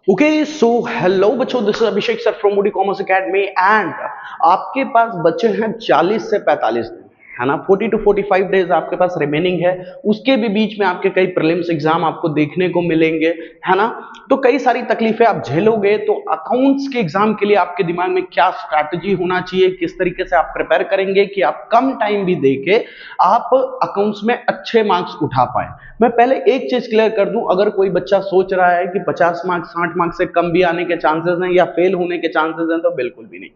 Okay so hello बच्चों, this is Abhishek sir from Modi commerce academy and आपके पास बच्चे हैं 40 से 45 दिन, है ना। 40 to 45 डेज आपके पास रिमेनिंग है। उसके भी बीच में आपके कई प्रीलिम्स एग्जाम आपको देखने को मिलेंगे, है ना। तो कई सारी तकलीफें आप झेलोगे। तो अकाउंट्स के एग्जाम के लिए आपके दिमाग में क्या स्ट्रैटेजी होना चाहिए, किस तरीके से आप प्रिपेयर करेंगे कि आप कम टाइम भी देके आप अकाउंट्स में अच्छे मार्क्स उठा पाए। मैं पहले एक चीज क्लियर कर दूं, अगर कोई बच्चा सोच रहा है कि 50 मार्क्स 60 मार्क्स से कम भी आने के चांसेस हैं या फेल होने के चांसेस हैं, तो बिल्कुल भी नहीं,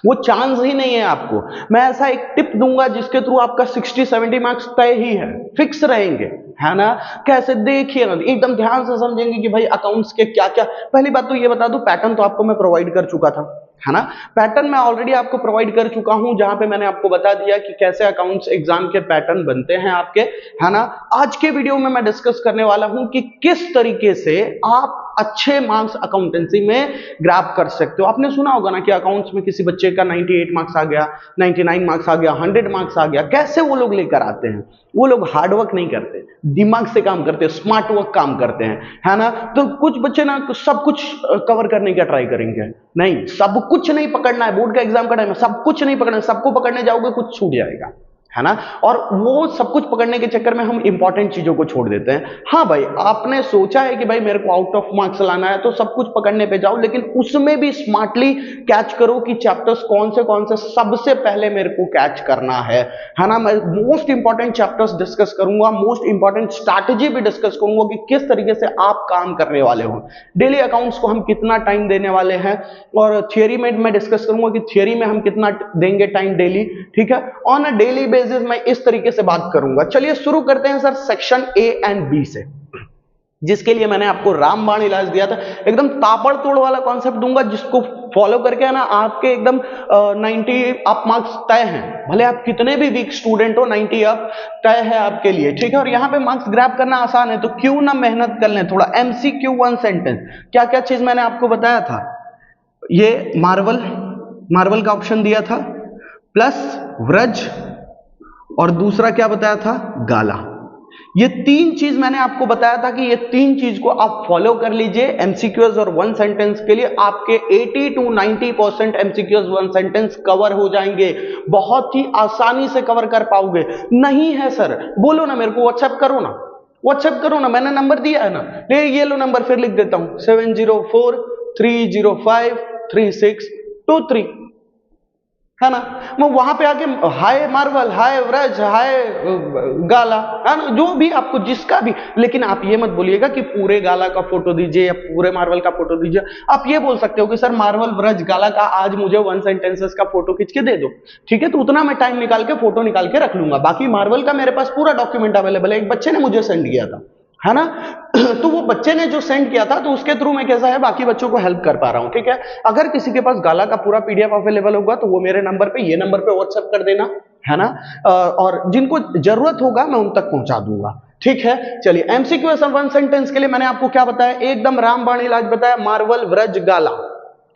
वो चांस ही नहीं है आपको। मैं ऐसा एक टिप दूंगा जिसके थ्रू आपका 60-70 मार्क्स तय ही है, फिक्स रहेंगे, है ना। कैसे देखिए ना, एकदम ध्यान से समझेंगे कि भाई अकाउंट्स के क्या क्या। पहली बात तो ये बता दूं, पैटर्न तो आपको मैं प्रोवाइड कर चुका था, है ना। पैटर्न मैं ऑलरेडी आपको प्रोवाइड कर चुका हूं, जहां पे मैंने आपको बता दिया कि कैसे अकाउंट्स एग्जाम के पैटर्न बनते हैं आपके, है ना। आज के वीडियो में मैं डिस्कस करने वाला हूं कि किस तरीके से आप अच्छे मार्क्स अकाउंटेंसी में ग्रैब कर सकते हो। आपने सुना होगा ना कि अकाउंट्स में किसी बच्चे का 98 मार्क्स आ गया, 99 मार्क्स आ गया, 100 मार्क्स आ गया। कैसे वो लोग लेकर आते हैं? वो लोग हार्ड वर्क नहीं करते, दिमाग से काम करते हैं, स्मार्ट वर्क काम करते हैं, है ना। तो कुछ बच्चे ना सब कुछ कवर करने का ट्राई करेंगे, नहीं, सब कुछ नहीं पकड़ना है। बोर्ड का एग्जाम का टाइम है, सब कुछ नहीं पकड़ना है। सबको पकड़ने जाओगे कुछ छूट जाएगा, है ना। और वो सब कुछ पकड़ने के चक्कर में हम इंपॉर्टेंट चीजों को छोड़ देते हैं। हाँ भाई, आपने सोचा है कि भाई मेरे को आउट ऑफ मार्क्स लाना है, तो सब कुछ पकड़ने पे जाओ, लेकिन उसमें भी स्मार्टली कैच करो कि चैप्टर्स कौन से सबसे पहले मेरे को कैच करना है ना। मैं मोस्ट इंपॉर्टेंट चैप्टर्स डिस्कस करूंगा, मोस्ट इंपॉर्टेंट स्ट्रैटेजी भी डिस्कस करूंगा कि किस तरीके से आप काम करने वाले हो। डेली अकाउंट्स को हम कितना टाइम देने वाले हैं, और थियरी में मैं डिस्कस करूंगा कि थियरी में हम कितना देंगे टाइम डेली, ठीक है। ऑन अ डेली बेसिस मैं इस तरीके से बात करूंगा। चलिए शुरू करते हैं sir section A and B से, जिसके लिए मैंने आपको रामबाण इलाज दिया था। एकदम ताबड़तोड़ वाला कॉन्सेप्ट दूंगा, जिसको फॉलो करके है ना आपके एकदम 90 अप मार्क्स तय हैं। भले आप कितने भी वीक स्टूडेंट हो, 90 अप तय है आपके लिए, ठीक है। और यहाँ पे मार्क्स ग्रैब करना आसान है, तो क्यों ना मेहनत कर लें थोड़ा। MCQ 1 सेंटेंस, क्या क्या चीज मैंने आपको बताया था। ये मार्वल का ऑप्शन दिया था, प्लस व्रज, और दूसरा क्या बताया था, गाला। ये तीन चीज मैंने आपको बताया था कि ये तीन चीज को आप फॉलो कर लीजिए। एमसीक्यूज और 1 सेंटेंस के लिए आपके 80 to 90% एमसीक्यूज 1 सेंटेंस कवर हो जाएंगे। बहुत ही आसानी से कवर कर पाओगे। नहीं है सर, बोलो ना मेरे को, व्हाट्सएप करो ना, व्हाट्सएप करो ना, मैंने नंबर दिया है ना, ये लो नंबर, फिर लिख देता हूं 704-305-3623, है ना। मैं वहां पे आके हाय मार्वल, हाय व्रज, हाय गाला, है ना, जो भी आपको जिसका भी। लेकिन आप ये मत बोलिएगा कि पूरे गाला का फोटो दीजिए या पूरे मार्वल का फोटो दीजिए। आप ये बोल सकते हो कि सर मार्वल व्रज गाला का आज मुझे 1 सेंटेंसेस का फोटो खींच के दे दो, ठीक है। तो उतना मैं टाइम निकाल के फोटो निकाल के रख लूंगा। बाकी मार्वल का मेरे पास पूरा डॉक्यूमेंट अवेलेबल है, एक बच्चे ने मुझे सेंड किया था, है ना। तो वो बच्चे ने जो सेंड किया था, तो उसके थ्रू मैं कैसा है बाकी बच्चों को हेल्प कर पा रहा हूं, ठीक है। अगर किसी के पास गाला का पूरा पीडीएफ अवेलेबल होगा, तो वो मेरे नंबर पे, ये नंबर पे व्हाट्सएप कर देना, है ना। और जिनको जरूरत होगा मैं उन तक पहुंचा दूंगा, ठीक है। चलिए, एमसीक्यू 1 सेंटेंस के लिए मैंने आपको क्या बताया, एकदम रामबाण इलाज बताया, मार्वल व्रज गाला,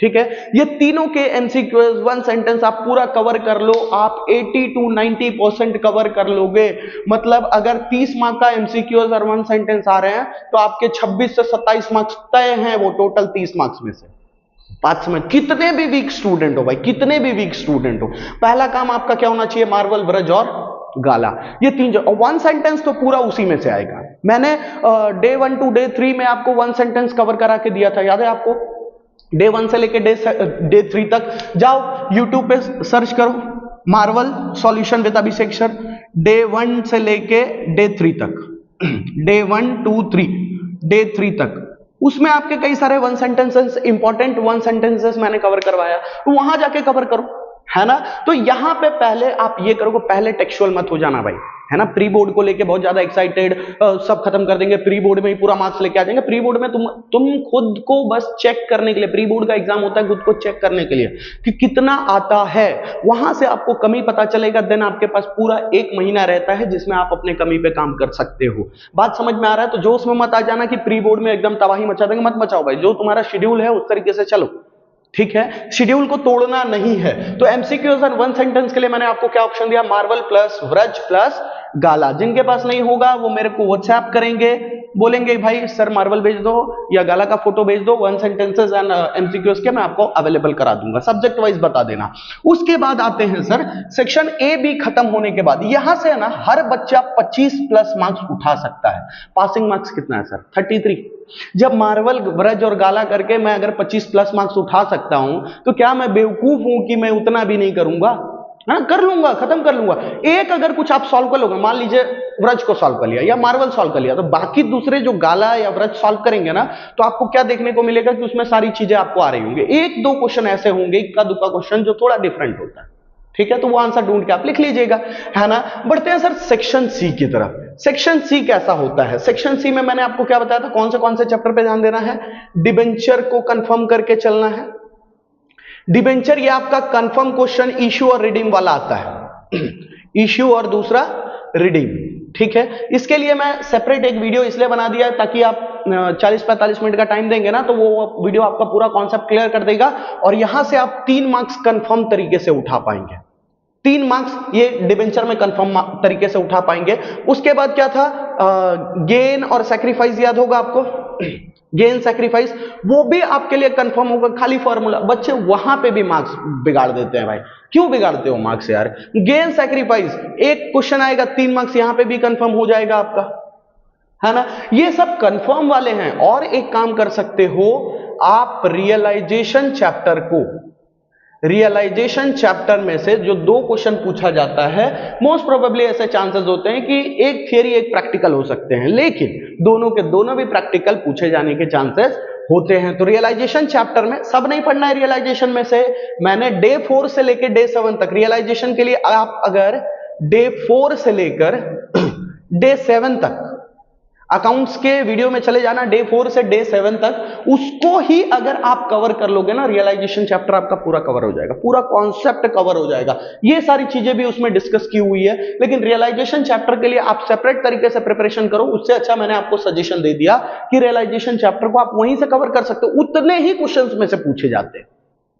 ठीक है। ये तीनों के एमसीक्यूज 1 सेंटेंस आप पूरा कवर कर लो, आप 80 to 90% कवर कर लोगे। मतलब अगर 30 मार्क का एमसीक्यूज और 1 सेंटेंस आ रहे हैं, तो आपके 26 से 27 मार्क्स तय हैं, वो टोटल 30 मार्क्स में से। बात समझ, कितने भी वीक स्टूडेंट हो भाई, कितने भी वीक स्टूडेंट हो, पहला काम आपका क्या होना चाहिए, मार्वल व्रज और गाला, ये तीन जो 1 सेंटेंस तो पूरा उसी में से आएगा। मैंने डे 1 to डे 3 में आपको 1 सेंटेंस कवर करा के दिया था, याद है आपको। डे 1 से लेके डे 3 तक जाओ, यूट्यूब पे सर्च करो Marvel solution with Abhishek sir, day 1 से लेके डे 3 तक, डे 1 2 3 डे 3 तक, उसमें आपके कई सारे 1 सेंटेंसेस, इंपॉर्टेंट 1 सेंटेंसेस मैंने कवर करवाया, तो वहां जाके कवर करो, है ना। तो यहां पे पहले आप ये करोगे, पहले टेक्सचुअल मत हो जाना भाई, है ना। प्री बोर्ड को लेके बहुत ज्यादा एक्साइटेड, सब खत्म कर देंगे, प्री बोर्ड में ही पूरा मार्क्स लेके आ जाएंगे। प्री बोर्ड में तुम खुद को बस चेक करने के लिए, प्री बोर्ड का एग्जाम होता है खुद को चेक करने के लिए कि कितना आता है, वहां से आपको कमी पता चलेगा। देन आपके पास पूरा 1 महीना रहता है जिसमें आप अपने कमी पे काम कर सकते हो। बात समझ में आ रहा है? तो जो उसमें मत आ जाना कि प्री बोर्ड में एकदम तबाही मचा देंगे, मत मचाओ भाई। जो तुम्हारा शेड्यूल है उस तरीके से चलो, ठीक है। शेड्यूल को तोड़ना नहीं है। तो एमसीक्यूज और 1 सेंटेंस के लिए मैंने आपको क्या ऑप्शन दिया, मार्वल प्लस व्रज प्लस गाला। जिनके पास नहीं होगा वो मेरे को व्हाट्सएप करेंगे, बोलेंगे भाई सर मार्वल भेज दो या गाला का फोटो भेज दो, 1 सेंटेंसेस एंड एमसीक्यूज के मैं आपको अवेलेबल करा दूंगा, सब्जेक्ट वाइज बता देना। उसके बाद आते हैं सर सेक्शन ए बी खत्म होने के बाद यहां से है ना हर बच्चा 25 प्लस मार्क्स उठा सकता है। पासिंग मार्क्स कितना है सर? 33। जब मार्वल, ब्रज और गाला करके मैं अगर 25 प्लस मार्क्स उठा सकता हूं तो क्या मैं बेवकूफ हूं कि मैं उतना भी नहीं करूंगा? है ना, कर लूंगा, खत्म कर लूंगा। एक अगर कुछ आप सॉल्व कर लोगे, मान लीजिए व्रज को सॉल्व कर लिया या मार्वल सॉल्व कर लिया, तो बाकी दूसरे जो गाला या व्रज सॉल्व करेंगे ना, तो आपको क्या देखने को मिलेगा कि उसमें सारी चीजें आपको आ रही होंगी। एक दो क्वेश्चन ऐसे होंगे, इक्का दुक्का क्वेश्चन जो थोड़ा डिफरेंट होता है, ठीक है, तो वो आंसर ढूंढ के आप लिख लीजिएगा, है ना। बढ़ते हैं सर सेक्शन सी की तरफ। सेक्शन सी कैसा होता है? सेक्शन सी में मैंने आपको क्या बताया था, कौन से चैप्टर पे ध्यान देना है? डिबेंचर को कंफर्म करके चलना है। डिबेंचर ये आपका कंफर्म क्वेश्चन इश्यू और रिडीम वाला आता है, इश्यू और दूसरा रिडीम, ठीक है। इसके लिए मैं सेपरेट एक वीडियो इसलिए बना दिया है ताकि आप 40-45 मिनट का टाइम देंगे ना तो वो वीडियो आपका पूरा कॉन्सेप्ट क्लियर कर देगा और यहां से आप 3 मार्क्स कंफर्म तरीके से उठा पाएंगे। 3 मार्क्स ये डिबेंचर में कंफर्म तरीके से उठा पाएंगे। उसके बाद क्या था, गेन और सैक्रिफाइस याद होगा आपको, गेन सैक्रिफाइस वो भी आपके लिए कंफर्म होगा, खाली फॉर्मूला। बच्चे वहां पे भी मार्क्स बिगाड़ देते हैं भाई, क्यों बिगाड़ते हो मार्क्स यार? गेन सैक्रिफाइस एक क्वेश्चन आएगा 3 मार्क्स, यहां पे भी कंफर्म हो जाएगा आपका, है ना। ये सब कंफर्म वाले हैं। और एक काम कर सकते हो आप, रियलाइजेशन चैप्टर को, रियलाइजेशन चैप्टर में से जो 2 क्वेश्चन पूछा जाता है, मोस्ट प्रोबेबली ऐसे चांसेस होते हैं कि एक थियरी एक प्रैक्टिकल हो सकते हैं, लेकिन दोनों के दोनों भी प्रैक्टिकल पूछे जाने के चांसेस होते हैं। तो रियलाइजेशन चैप्टर में सब नहीं पढ़ना है। रियलाइजेशन में से मैंने डे 4 से लेकर डे 7 तक, रियलाइजेशन के लिए आप अगर डे 4 से लेकर डे 7 तक अकाउंट्स के वीडियो में चले जाना, डे 4 से डे 7 तक, उसको ही अगर आप कवर कर लोगे ना, रियलाइजेशन चैप्टर आपका पूरा कवर हो जाएगा, पूरा कॉन्सेप्ट कवर हो जाएगा। ये सारी चीजें भी उसमें डिस्कस की हुई है, लेकिन रियलाइजेशन चैप्टर के लिए आप सेपरेट तरीके से प्रिपरेशन करो। उससे अच्छा मैंने आपको सजेशन दे दिया कि रियलाइजेशन चैप्टर को आप वहीं से कवर कर सकते हो, उतने ही क्वेश्चंस में से पूछे जाते हैं।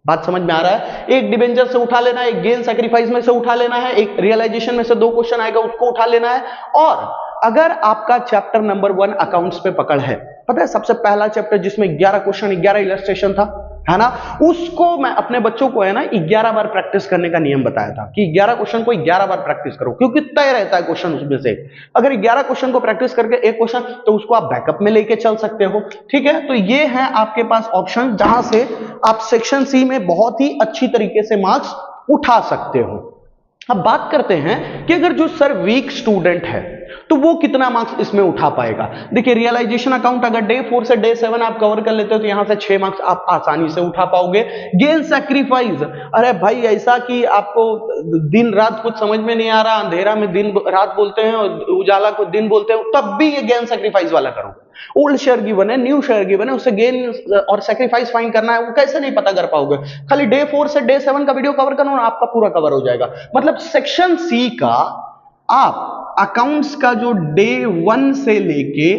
बात समझ में आ रहा है? एक डिबेंचर से उठा लेना है, एक गेन सैक्रिफाइस में से उठा लेना है, एक रियलाइजेशन में से 2 क्वेश्चन आएगा उसको उठा लेना है। और अगर आपका चैप्टर नंबर 1 अकाउंट्स पे पकड़ है, पता है सबसे पहला चैप्टर जिसमें 11 क्वेश्चन 11 इलस्ट्रेशन था, है ना, उसको मैं अपने बच्चों को है ना 11 बार प्रैक्टिस करने का नियम बताया था कि 11 क्वेश्चन को 11 बार प्रैक्टिस करो, क्योंकि तय रहता है क्वेश्चन उसमें से। अगर 11 क्वेश्चन को प्रैक्टिस करके एक क्वेश्चन, तो उसको आप बैकअप में लेके चल सकते हो, ठीक है। तो ये है आपके पास ऑप्शन जहां से आप सेक्शन सी में बहुत ही अच्छी तरीके से मार्क्स उठा सकते हो। अब बात करते हैं कि अगर जो सर वीक स्टूडेंट है तो वो कितना मार्क्स इसमें उठा पाएगा। देखिए रियलाइजेशन अकाउंट अगर डे 4 से डे 7 आप कवर कर लेते हो तो यहां से 6 मार्क्स आप आसानी से उठा पाओगे। गेन सैक्रिफाइस, अरे भाई ऐसा कि आपको दिन रात कुछ समझ में नहीं आ रहा, अंधेरा में दिन रात बोलते हैं और उजाला को दिन बोलते हैं, तब भी ये गेन सैक्रिफाइस वाला करोगे। ओल्ड शेयर गिवन है, न्यू शेयर गिवन है, उससे गेन और सैक्रिफाइस फाइंड करना है, वो कैसे नहीं पता कर पाओगे? खाली डे 4 से डे 7 का वीडियो कवर करना और आपका पूरा कवर हो जाएगा। मतलब सेक्शन सी का आप अकाउंट्स का जो डे 1 से लेके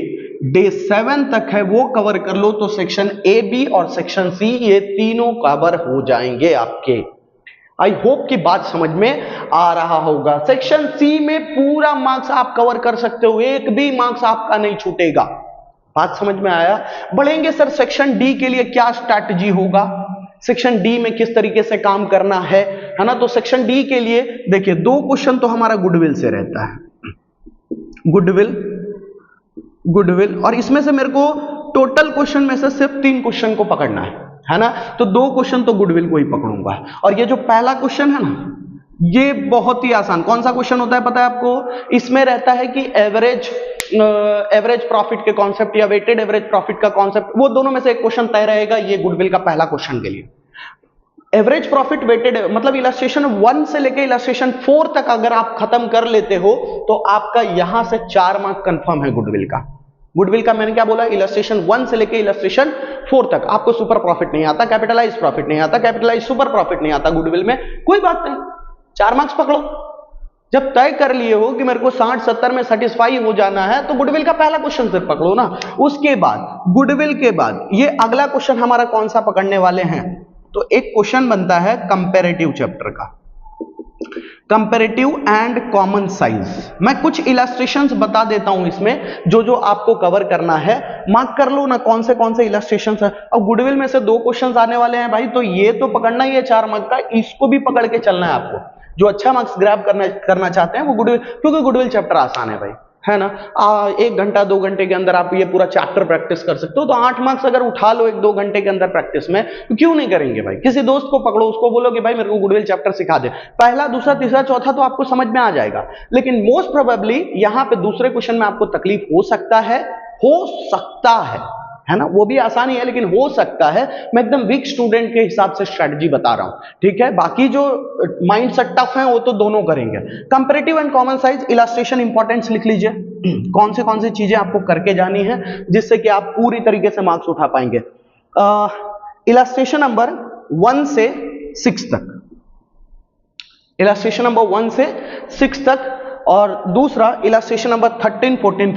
डे 7 तक है वो कवर कर लो तो सेक्शन ए बी और सेक्शन सी ये तीनों कवर हो जाएंगे आपके। आई होप कि बात समझ में आ रहा होगा। सेक्शन सी में पूरा मार्क्स आप कवर कर सकते हो, एक भी मार्क्स आपका नहीं छूटेगा। बात समझ में आया? बढ़ेंगे सर सेक्शन डी के लिए क्या स्ट्रैटेजी होगा, सेक्शन डी में किस तरीके से काम करना है ना। तो सेक्शन डी के लिए देखिए 2 क्वेश्चन तो हमारा गुडविल से रहता है, गुडविल, और इसमें से मेरे को टोटल क्वेश्चन में से सिर्फ 3 क्वेश्चन को पकड़ना है ना। तो 2 क्वेश्चन तो गुडविल को ही पकड़ूंगा। और ये जो पहला क्वेश्चन है ना, ये बहुत ही आसान, कौन सा क्वेश्चन होता है पता है आपको? इसमें रहता है कि एवरेज प्रॉफिट के कॉन्सेप्ट या वेटेड एवरेज प्रॉफिट का कॉन्सेप्ट, वो दोनों में से एक क्वेश्चन तय रहेगा। ये गुडविल का पहला क्वेश्चन के लिए एवरेज प्रॉफिट वेटेड, मतलब इलस्ट्रेशन 1 से लेके इलस्ट्रेशन 4 तक अगर आप खत्म कर लेते हो तो आपका यहां से 4 मार्क कंफर्म है गुडविल का। गुडविल का मैंने क्या बोला, इलस्ट्रेशन 1 से लेके इलस्ट्रेशन 4 तक आपको सुपर प्रॉफिट नहीं आता, कैपिटलाइज प्रॉफिट नहीं आता, कैपिटलाइज सुपर प्रॉफिट नहीं आता गुडविल में, कोई बात नहीं, 4 मार्क्स पकड़ो। जब तय कर लिए हो कि मेरे को 60-70 में सेटिस्फाई हो जाना है तो गुडविल का पहला क्वेश्चन सिर्फ पकड़ो ना। उसके बाद गुडविल के बाद ये अगला क्वेश्चन हमारा कौन सा पकड़ने वाले हैं, तो एक क्वेश्चन बनता है कंपैरेटिव चैप्टर का। Comparative and common size. मैं कुछ इलस्ट्रेशंस बता देता हूं इसमें, जो जो आपको कवर करना है मार्क कर लो ना, कौन से इलस्ट्रेशंस है। अब गुडविल में से 2 क्वेश्चंस आने वाले हैं भाई, तो ये तो पकड़ना ही है 4 मार्क का, इसको भी पकड़ के चलना है आपको। जो अच्छा मार्क्स ग्रैब करना चाहते हैं वो गुडविल, क्योंकि गुडविल चैप्टर आसान है भाई, है ना। 1 घंटा 2 घंटे के अंदर आप ये पूरा चैप्टर प्रैक्टिस कर सकते हो। तो 8 मार्क्स अगर उठा लो 1-2 घंटे के अंदर प्रैक्टिस में, तो क्यों नहीं करेंगे भाई। किसी दोस्त को पकड़ो, उसको बोलो कि भाई मेरे को गुडविल चैप्टर सिखा दे, पहला दूसरा तीसरा चौथा तो आपको समझ में आ जाएगा। लेकिन मोस्ट प्रोबेबली यहां पे दूसरे क्वेश्चन में आपको तकलीफ हो सकता है ना, वो भी आसानी है लेकिन हो सकता है। मैं एकदम वीक स्टूडेंट के हिसाब से स्ट्रेटजी बता रहा हूं, ठीक है। बाकी जो माइंड से टफ है वो तो दोनों करेंगे। Comparative and common size illustration importance लिख लीजिए, कौन सी चीजें आपको करके जानी है जिससे कि आप पूरी तरीके से मार्क्स उठा पाएंगे। इलस्ट्रेशन नंबर 1 से 6 तक, इलस्ट्रेशन नंबर 1 से 6 तक, और दूसरा इलस्ट्रेशन नंबर 13, 14,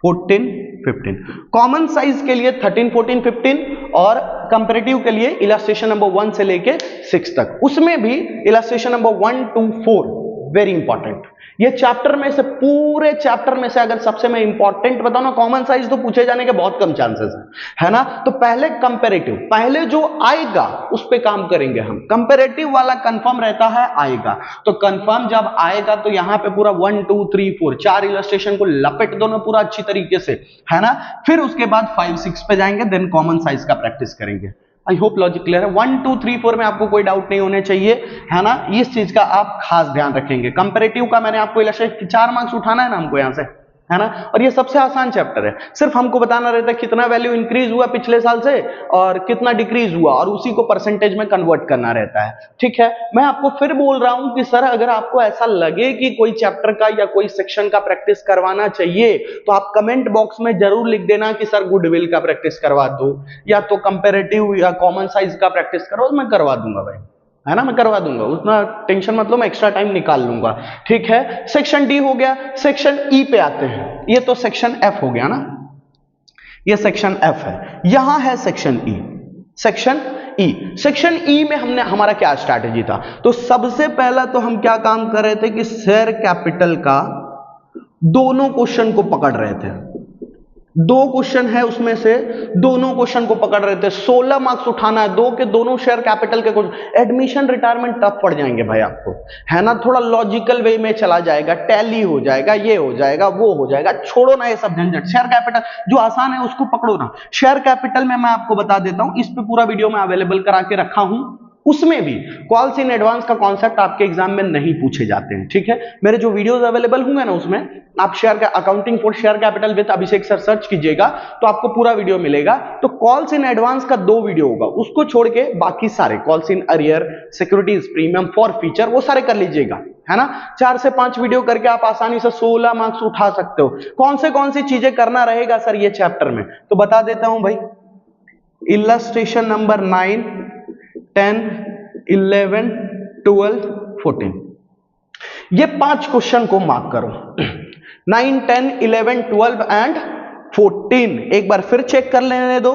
15 कॉमन साइज के लिए 13, 14, 15 और कंपैरेटिव के लिए इलस्ट्रेशन नंबर 1 से लेके 6 तक। उसमें भी illustration number 1 to 4 very important. ये चैप्टर में से, पूरे चैप्टर में से अगर सबसे मैं इंपॉर्टेंट बताऊं ना, कॉमन साइज तो पूछे जाने के बहुत कम चांसेस है ना। तो पहले कंपैरेटिव, पहले जो आएगा उस पे काम करेंगे हम। कंपैरेटिव वाला कंफर्म रहता है आएगा, तो कंफर्म जब आएगा तो यहां पे पूरा 1 2 3 4 4 इलस्ट्रेशन को लपेट दो ना पूरा अच्छी तरीके से, है ना। फिर उसके बाद 5 6 पे जाएंगे, देन कॉमन साइज का प्रैक्टिस करेंगे। आई होप लॉजिक क्लियर है। 1 2 3 4 में आपको कोई डाउट नहीं होने चाहिए, है ना। इस चीज का आप खास ध्यान रखेंगे। कंपैरेटिव का मैंने आपको इलस्ट्रेट 4 मार्क्स उठाना है ना हमको यहां से, है ना। और ये सबसे आसान चैप्टर है, सिर्फ हमको बताना रहता है कितना वैल्यू इंक्रीज हुआ पिछले साल से और कितना डिक्रीज हुआ, और उसी को परसेंटेज में कन्वर्ट करना रहता है, ठीक है। मैं आपको फिर बोल रहा हूं कि सर अगर आपको ऐसा लगे कि कोई चैप्टर का या कोई सेक्शन का प्रैक्टिस करवाना चाहिए तो आप कमेंट बॉक्स में जरूर लिख देना कि सर गुडविल का प्रैक्टिस करवा दो, या तो कंपैरेटिव या कॉमन साइज का प्रैक्टिस करो, मैं करवा दूंगा भाई, है ना। मैं करवा दूंगा, उतना टेंशन मत लो, मैं एक्स्ट्रा टाइम निकाल लूंगा, ठीक है। सेक्शन डी हो गया, सेक्शन ई पे आते हैं। ये तो सेक्शन एफ हो गया ना, ये सेक्शन एफ है। यहां है सेक्शन ई। सेक्शन ई में हमने, हमारा क्या स्ट्रैटेजी था, तो सबसे पहला तो हम क्या काम कर रहे थे कि शेयर कैपिटल का दोनों क्वेश्चन को पकड़ रहे थे। 2 क्वेश्चन है उसमें से दोनों क्वेश्चन को पकड़ रहे थे। 16 मार्क्स उठाना है, 2 के दोनों शेयर कैपिटल के क्वेश्चन। एडमिशन रिटायरमेंट टफ पड़ जाएंगे भाई आपको, है ना। थोड़ा लॉजिकल वे में चला जाएगा, टैली हो जाएगा, ये हो जाएगा, वो हो जाएगा, छोड़ो ना ये सब झंझट। शेयर कैपिटल जो आसान है उसको पकड़ो ना। शेयर कैपिटल में मैं आपको बता देता हूं, इस पे पूरा वीडियो में अवेलेबल करा के रखा हूं। उसमें भी कॉल्स इन एडवांस का कॉन्सेप्ट आपके एग्जाम में नहीं पूछे जाते हैं, ठीक है। मेरे जो वीडियोस अवेलेबल होंगे ना उसमें आप शेयर का accounting for share capital with Abhishek sir search कीजिएगा तो आपको पूरा वीडियो मिलेगा। तो कॉल्स इन एडवांस का 2 वीडियो होगा, उसको छोड़ के बाकी सारे calls in arrear, securities premium, for feature, वो सारे कर लीजिएगा, है ना। 4 से 5 वीडियो करके आप आसानी से 16 मार्क्स उठा सकते हो। कौन सी चीजें करना रहेगा सर ये चैप्टर में, तो बता देता हूं भाई। इलस्ट्रेशन नंबर 9, 10, 11, 12, 14, ये 5 क्वेश्चन को मार्क करो। 9, 10, 11, 12 एंड 14 एक बार फिर चेक कर लेने दो।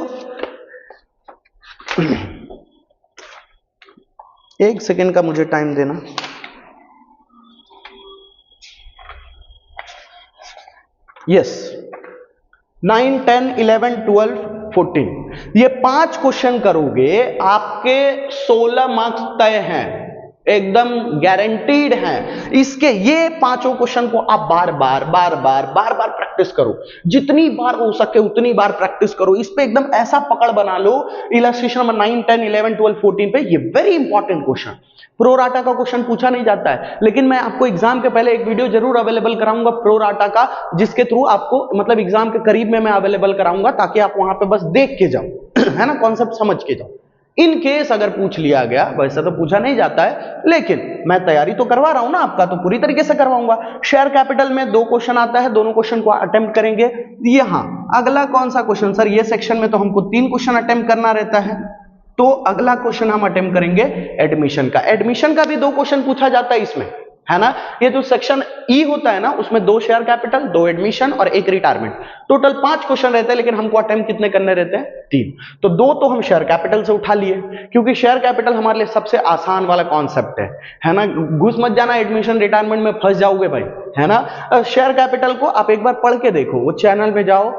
1 सेकेंड का मुझे टाइम देना। यस, 9, 10, 11, 12, 14 ये 5 क्वेश्चन करोगे, आपके 16 मार्क्स तय हैं, एकदम गारंटीड हैं। इसके ये 5 क्वेश्चन को आप बार बार प्रैक्टिस करो, जितनी बार हो सके उतनी बार प्रैक्टिस करो। इस पे एकदम ऐसा पकड़ बना लो। इलस्ट्रेशन नंबर 9, 10, 11, 12, 14 पे ये वेरी इंपॉर्टेंट क्वेश्चन, प्रोराटा का क्वेश्चन पूछा नहीं जाता है, लेकिन मैं आपको एग्जाम के पहले एक वीडियो जरूर अवेलेबल कराऊंगा प्रोराटा का, जिसके थ्रू आपको मतलब एग्जाम के करीब में मैं अवेलेबल कराऊंगा, ताकि आप वहां पे बस देख के जाओ, है ना, कॉन्सेप्ट समझ के जाओ। इन केस अगर पूछ लिया गया, वैसे तो पूछा नहीं जाता है, लेकिन मैं तैयारी तो करवा रहा हूं ना आपका, तो पूरी तरीके से करवाऊंगा। शेयर कैपिटल में 2 क्वेश्चन आता है, दोनों क्वेश्चन को अटेम्प्ट करेंगे। यहां अगला कौन सा क्वेश्चन सर, ये सेक्शन में तो हमको 3 क्वेश्चन अटेम्प्ट करना रहता है, तो अगला क्वेश्चन हम अटेम्प्ट करेंगे एडमिशन का। एडमिशन का भी 2 क्वेश्चन पूछा जाता है इसमें, है ना। ये जो सेक्शन ई होता है ना, उसमें 2 शेयर कैपिटल, 2 एडमिशन और 1 रिटायरमेंट, टोटल 5 क्वेश्चन रहते हैं, लेकिन हमको अटेम्प्ट कितने करने रहते हैं? 3। तो 2 तो हम शेयर कैपिटल से उठा लिए, क्योंकि शेयर कैपिटल हमारे लिए सबसे आसान वाला कॉन्सेप्ट है ना। घुस मत जाना एडमिशन रिटायरमेंट में, फंस जाओगे भाई, है ना। शेयर कैपिटल को आप एक बार पढ़ के देखो, वो चैनल में जाओ,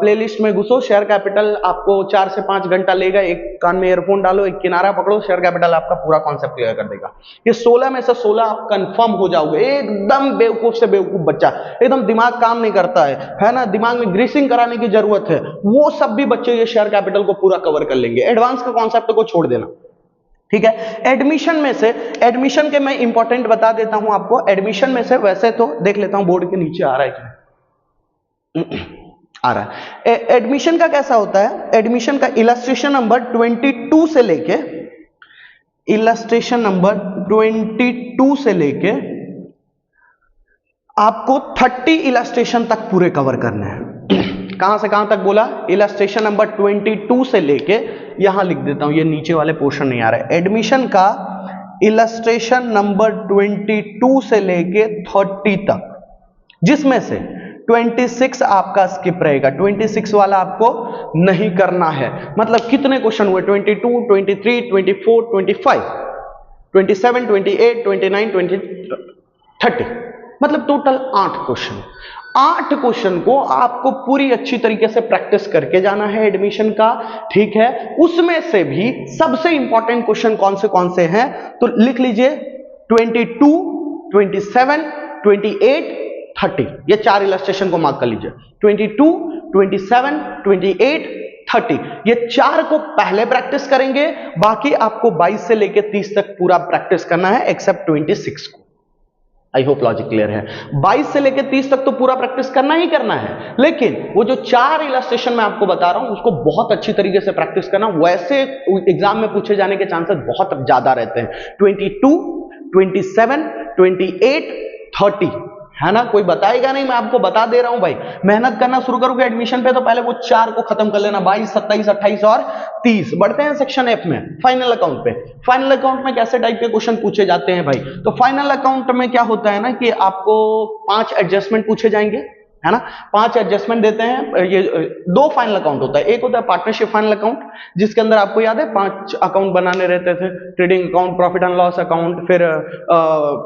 प्लेलिस्ट में घुसो, शेयर कैपिटल आपको 4 से 5 घंटा लेगा। एक कान में ईयरफोन डालो, एक किनारा पकड़ो, शेयर कैपिटल आपका पूरा कॉन्सेप्ट क्लियर कर देगा। ये 16 में से 16 आप कंफर्म हो जाओगे। एकदम बेवकूफ से बेवकूफ बच्चा, एकदम दिमाग काम नहीं करता है ना, दिमाग में ग्रीसिंग कराने की जरूरत है, वो सब भी बच्चे ये शेयर कैपिटल को पूरा कवर कर लेंगे। एडवांस का कॉन्सेप्ट को छोड़ देना, ठीक है। एडमिशन में से, एडमिशन के मैं इंपॉर्टेंट बता देता हूं आपको। एडमिशन में से वैसे तो देख लेता हूं बोर्ड के नीचे आ रहा है क्या, आ रहा है। एडमिशन का कैसा होता है? एडमिशन का इलस्ट्रेशन नंबर 22 से लेके, इलस्ट्रेशन नंबर 22 से लेके आपको 30 इलस्ट्रेशन तक पूरे कवर करने हैं। कहां से कहां तक बोला? इलस्ट्रेशन नंबर 22 से लेके, यहां लिख देता हूं, ये नीचे वाले पोर्शन नहीं आ रहा है। एडमिशन का इलस्ट्रेशन नंबर 22 से लेके 30 तक, जिसमें से 26 आपका स्किप रहेगा। 26 वाला आपको नहीं करना है। मतलब कितने क्वेश्चन हुए? 22, 23, 24, 25, 27, 28, 29, 30, मतलब टोटल 8 क्वेश्चन। 8 क्वेश्चन को आपको पूरी अच्छी तरीके से प्रैक्टिस करके जाना है एडमिशन का, ठीक है। उसमें से भी सबसे इंपॉर्टेंट क्वेश्चन कौन से हैं? तो लिख लीजिए 22, 27, 28, 30, ये 4 इलस्ट्रेशन को मार्क कर लीजिए। 22, 27, 28, 30, ये 4 को पहले प्रैक्टिस करेंगे। बाकी आपको 22 से लेकर 30 तक पूरा प्रैक्टिस करना है, एक्सेप्ट 26 को। आई होप लॉजिक क्लियर है। 22 से लेकर 30 तक तो पूरा प्रैक्टिस करना ही करना है, लेकिन वो जो 4 इलस्ट्रेशन मैं आपको बता रहा हूं उसको बहुत अच्छी तरीके से प्रैक्टिस करना। वैसे एग्जाम में पूछे जाने के चांसेस बहुत ज्यादा रहते हैं। 22, 27, 28, 30, है ना। कोई बताएगा नहीं, मैं आपको बता दे रहा हूं भाई। मेहनत करना शुरू करोगे एडमिशन पे तो पहले वो 4 को खत्म कर लेना। 22, 27, 28 और 30। बढ़ते हैं सेक्शन एफ में, फाइनल अकाउंट पे। फाइनल अकाउंट में कैसे टाइप के क्वेश्चन पूछे जाते हैं भाई? तो फाइनल अकाउंट में क्या होता है ना कि आपको 5 एडजस्टमेंट पूछे जाएंगे, है ना। 5 एडजस्टमेंट देते हैं। ये 2 फाइनल अकाउंट होता है। एक होता है पार्टनरशिप फाइनल अकाउंट, जिसके अंदर आपको याद है 5 अकाउंट बनाने रहते थे। Trading account, profit and loss account, फिर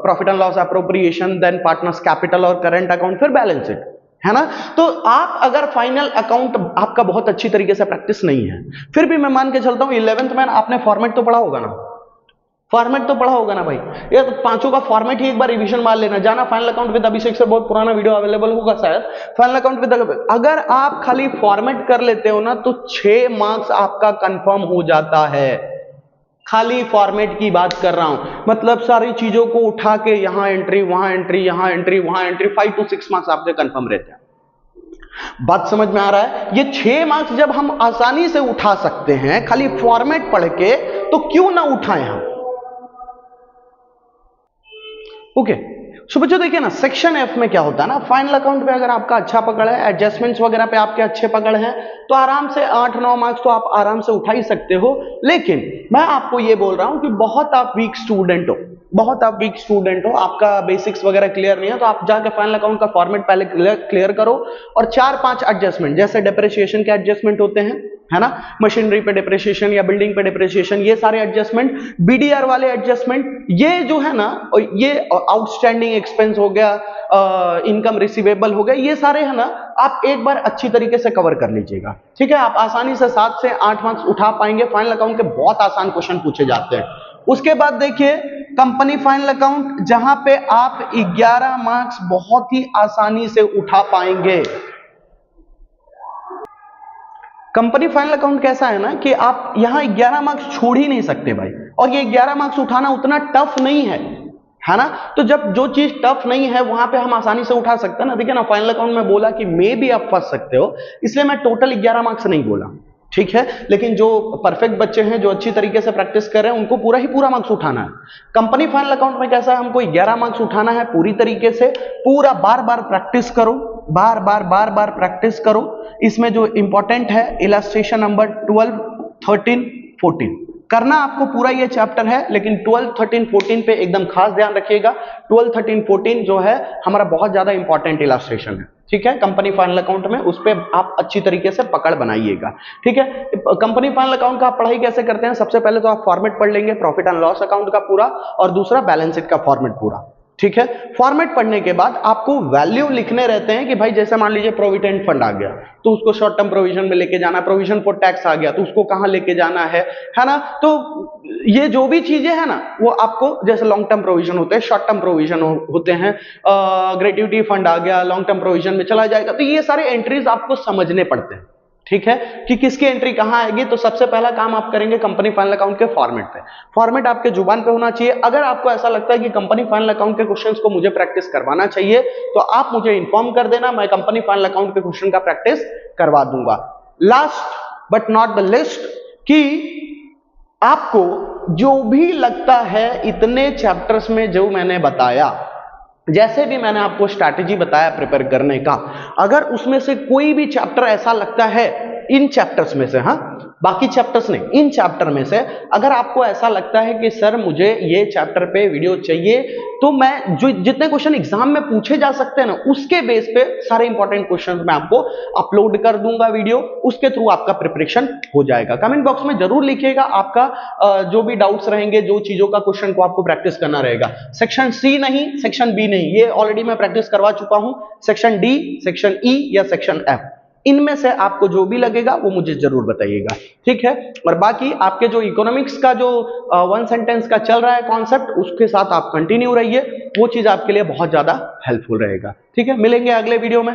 profit and loss appropriation, then partners capital और करंट अकाउंट, फिर बैलेंस शीट, है ना। तो आप अगर फाइनल अकाउंट आपका बहुत अच्छी तरीके से प्रैक्टिस नहीं है, फिर भी मैं मान के चलता हूं 11th में आपने फॉर्मेट तो पढ़ा होगा ना, फॉर्मेट तो पढ़ा होगा ना भाई। ये तो 5 का फॉर्मेट ही एक बार रिवीजन मार लेना। जाना फाइनल अकाउंट विद अभिषेक से, बहुत पुराना वीडियो अवेलेबल होगा शायद, फाइनल अकाउंट विद। अगर आप खाली फॉर्मेट कर लेते हो ना तो 6 मार्क्स आपका कंफर्म हो जाता है। खाली फॉर्मेट की बात कर रहा हूं, मतलब सारी चीजों को उठा के यहां एंट्री, वहां एंट्री, यहां एंट्री, वहां एंट्री, 5 to 6 मार्क्स आपके कंफर्म रहते हैं। बात समझ में आ रहा है? ये 6 मार्क्स जब हम आसानी से उठा सकते हैं खाली फॉर्मेट पढ़ के, तो क्यों ना उठाएं हम? ओके सो बच्चों देखिए ना, सेक्शन एफ में क्या होता है ना, फाइनल अकाउंट पे अगर आपका अच्छा पकड़ है, एडजस्टमेंट्स वगैरह पे आपके अच्छे पकड़ हैं, तो आराम से 8-9 मार्क्स तो आप आराम से उठा ही सकते हो। लेकिन मैं आपको ये बोल रहा हूं कि बहुत आप वीक स्टूडेंट हो, बहुत आप वीक स्टूडेंट हो, आपका बेसिक्स वगैरह क्लियर नहीं है, तो आप जाकर फाइनल अकाउंट का फॉर्मेट पहले क्लियर करो और 4-5 एडजस्टमेंट, जैसे डेप्रिसिएशन के एडजस्टमेंट होते हैं, है ना, मशीनरी पे डिप्रिसिएशन या बिल्डिंग पे डिप्रिसिएशन, ये सारे एडजस्टमेंट, बीडीआर वाले एडजस्टमेंट, ये जो है ना, ये आउटस्टैंडिंग एक्सपेंस हो गया, इनकम रिसीवेबल हो गया, ये सारे है ना, आप एक बार अच्छी तरीके से कवर कर लीजिएगा, ठीक है। आप आसानी से 7 से 8 मार्क्स उठा पाएंगे। फाइनल अकाउंट के बहुत आसान क्वेश्चन पूछे जाते हैं। उसके बाद देखिए कंपनी फाइनल अकाउंट, जहां पे आप 11 मार्क्स बहुत ही आसानी से उठा पाएंगे। कंपनी फाइनल अकाउंट कैसा है ना कि आप यहां 11 मार्क्स छोड़ ही नहीं सकते भाई, और ये 11 मार्क्स उठाना उतना टफ नहीं है ना। तो जब जो चीज टफ नहीं है वहां पे हम आसानी से उठा सकते हैं ना। देखिए ना, फाइनल अकाउंट में बोला कि मे भी आप फंस सकते हो, इसलिए मैं टोटल 11 मार्क्स नहीं बोला, ठीक है। लेकिन जो परफेक्ट बच्चे हैं, जो अच्छी तरीके से प्रैक्टिस कर रहे हैं, उनको पूरा ही पूरा मार्क्स उठाना है। कंपनी फाइनल अकाउंट में कैसा है, हमको 11 मार्क्स उठाना है पूरी तरीके से, पूरा बार बार प्रैक्टिस करो, बार बार प्रैक्टिस करो। इसमें जो इंपॉर्टेंट है इलस्ट्रेशन नंबर 12, 13, 14, करना आपको पूरा ये चैप्टर है, लेकिन 12, 13, 14 पे एकदम खास ध्यान रखिएगा। 12, 13, 14 जो है हमारा बहुत ज्यादा इंपॉर्टेंट इलस्ट्रेशन है, ठीक है। कंपनी फाइनल अकाउंट में उस पे आप अच्छी तरीके से पकड़ बनाइएगा, ठीक है। कंपनी फाइनल अकाउंट का आप पढ़ाई कैसे करते हैं, सबसे पहले तो आप फॉर्मेट पढ़ लेंगे, प्रॉफिट एंड लॉस अकाउंट का पूरा, और दूसरा बैलेंस शीट का फॉर्मेट पूरा, ठीक है। फॉर्मेट पढ़ने के बाद आपको वैल्यू लिखने रहते हैं कि भाई जैसे मान लीजिए प्रोविडेंट फंड आ गया तो उसको शॉर्ट टर्म प्रोविजन में लेके जाना, प्रोविजन फॉर टैक्स आ गया तो उसको कहां लेके जाना है ना। तो ये जो भी चीजें है ना वो आपको, जैसे लॉन्ग टर्म प्रोविजन होते हैं, शॉर्ट टर्म प्रोविजन होते हैं, ग्रेट्युटी फंड आ गया लॉन्ग टर्म प्रोविजन में चला जाएगा, तो ये सारे एंट्रीज आपको समझने पड़ते हैं, ठीक है, कि किसकी एंट्री कहां आएगी। तो सबसे पहला काम आप करेंगे कंपनी फाइनल अकाउंट के फॉर्मेट पे। फॉर्मेट आपके जुबान पे होना चाहिए। अगर आपको ऐसा लगता है कि कंपनी फाइनल अकाउंट के क्वेश्चंस को मुझे प्रैक्टिस करवाना चाहिए तो आप मुझे इन्फॉर्म कर देना, मैं कंपनी फाइनल अकाउंट के क्वेश्चन का प्रैक्टिस करवा दूंगा। Last but not the list, कि आपको जो भी लगता है इतने चैप्टर्स में जो मैंने बताया, जैसे भी मैंने आपको स्ट्रैटेजी बताया प्रिपेयर करने का, अगर उसमें से कोई भी चैप्टर ऐसा लगता है, इन चैप्टर्स में से, हाँ बाकी चैप्टर्स नहीं, इन चैप्टर में से अगर आपको ऐसा लगता है कि सर मुझे ये चैप्टर पे वीडियो चाहिए, तो मैं जो जितने क्वेश्चन एग्जाम में पूछे जा सकते हैं ना उसके बेस पे सारे इंपॉर्टेंट क्वेश्चन मैं आपको अपलोड कर दूंगा वीडियो, उसके थ्रू आपका प्रिपरेशन हो जाएगा। कमेंट बॉक्स में जरूर लिखिएगा आपका जो भी डाउट्स रहेंगे, जो चीजों का क्वेश्चन को आपको प्रैक्टिस करना रहेगा। सेक्शन सी नहीं, सेक्शन बी नहीं, ये ऑलरेडी मैं प्रैक्टिस करवा चुका हूं। सेक्शन डी, सेक्शन ई या सेक्शन एफ, इनमें से आपको जो भी लगेगा वो मुझे जरूर बताइएगा, ठीक है। और बाकी आपके जो इकोनॉमिक्स का जो वन सेंटेंस का चल रहा है कॉन्सेप्ट, उसके साथ आप कंटिन्यू रहिए, वो चीज आपके लिए बहुत ज्यादा हेल्पफुल रहेगा, ठीक है। मिलेंगे अगले वीडियो में।